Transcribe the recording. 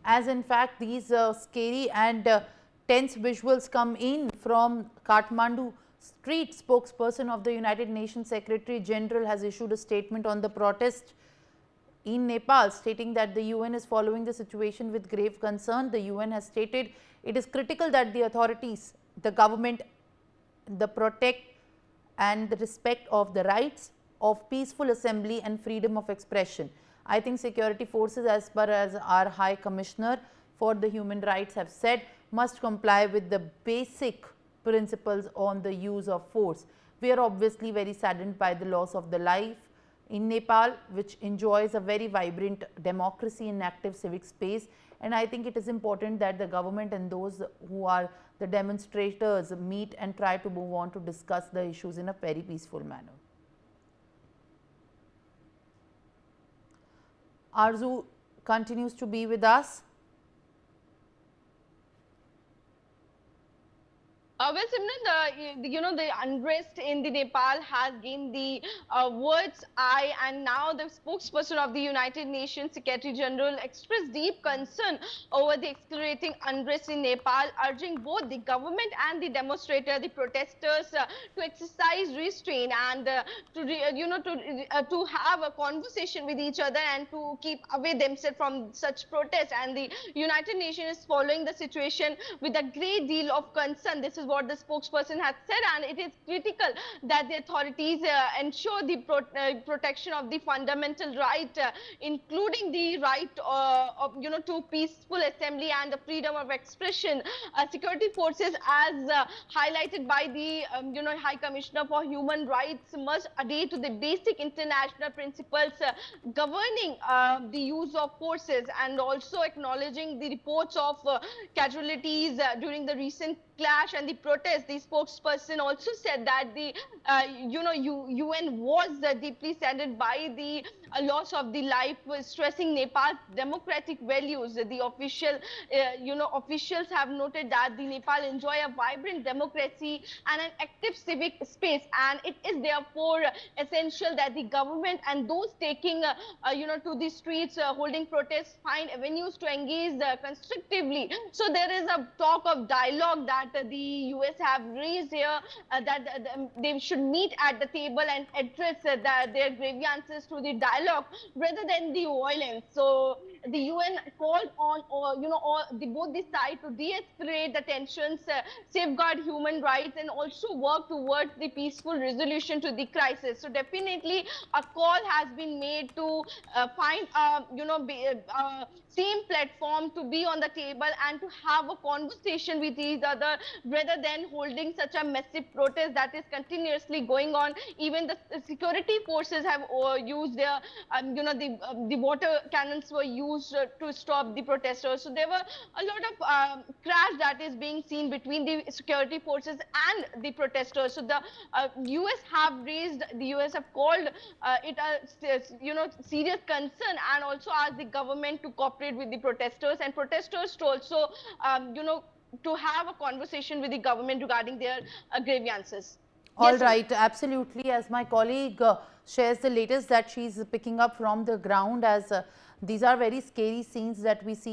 as in fact these scary and tense visuals come in from Kathmandu street. Spokesperson of the United Nations Secretary General has issued a statement on the protest in Nepal, stating that the UN is following the situation with grave concern. The UN has stated it is critical that the authorities, the government, the protect and the respect of the rights of peaceful assembly and freedom of expression. I think security forces, as per as our High Commissioner for the Human Rights have said, must comply with the basic principles on the use of force. We are obviously very saddened by the loss of the life in Nepal, which enjoys a very vibrant democracy and active civic space. And I think it is important that the government and those who are the demonstrators meet and try to move on to discuss the issues in a very peaceful manner. Arzu continues to be with us. Well, Simran, the unrest in the Nepal has gained the world's eye, and now the spokesperson of the United Nations Secretary General expressed deep concern over the accelerating unrest in Nepal, urging both the government and the the protesters, to exercise restraint and to have a conversation with each other and to keep away themselves from such protests. And the United Nations is following the situation with a great deal of concern. This is what the spokesperson has said, and it is critical that the authorities ensure the protection of the fundamental right, including the right to peaceful assembly and the freedom of expression. Security forces, as highlighted by the High Commissioner for Human Rights, must adhere to the basic international principles governing the use of forces, and also acknowledging the reports of casualties during the recent clash and the protest. The spokesperson also said that the UN was deeply saddened by the loss of the life, stressing Nepal's democratic values. The officials have noted that the Nepal enjoy a vibrant democracy and an active civic space, and it is therefore essential that the government and those taking to the streets holding protests find avenues to engage constructively. So there is a talk of dialogue that the US have raised here, that they should meet at the table and address their grievances through the dialogue rather than the violence. So the UN called on both the sides to de-escalate the tensions, safeguard human rights, and also work towards the peaceful resolution to the crisis. So definitely a call has been made to find same platform to be on the table and to have a conversation with each other rather than holding such a massive protest that is continuously going on. Even the security forces have used their the water cannons were used to stop the protesters. So there were a lot of crash that is being seen between the security forces and the protesters. So the US have called it a serious concern, and also asked the government to cooperate with the protesters, and protesters to also to have a conversation with the government regarding their grievances. All right, absolutely. As my colleague shares the latest that she's picking up from the ground, as these are very scary scenes that we see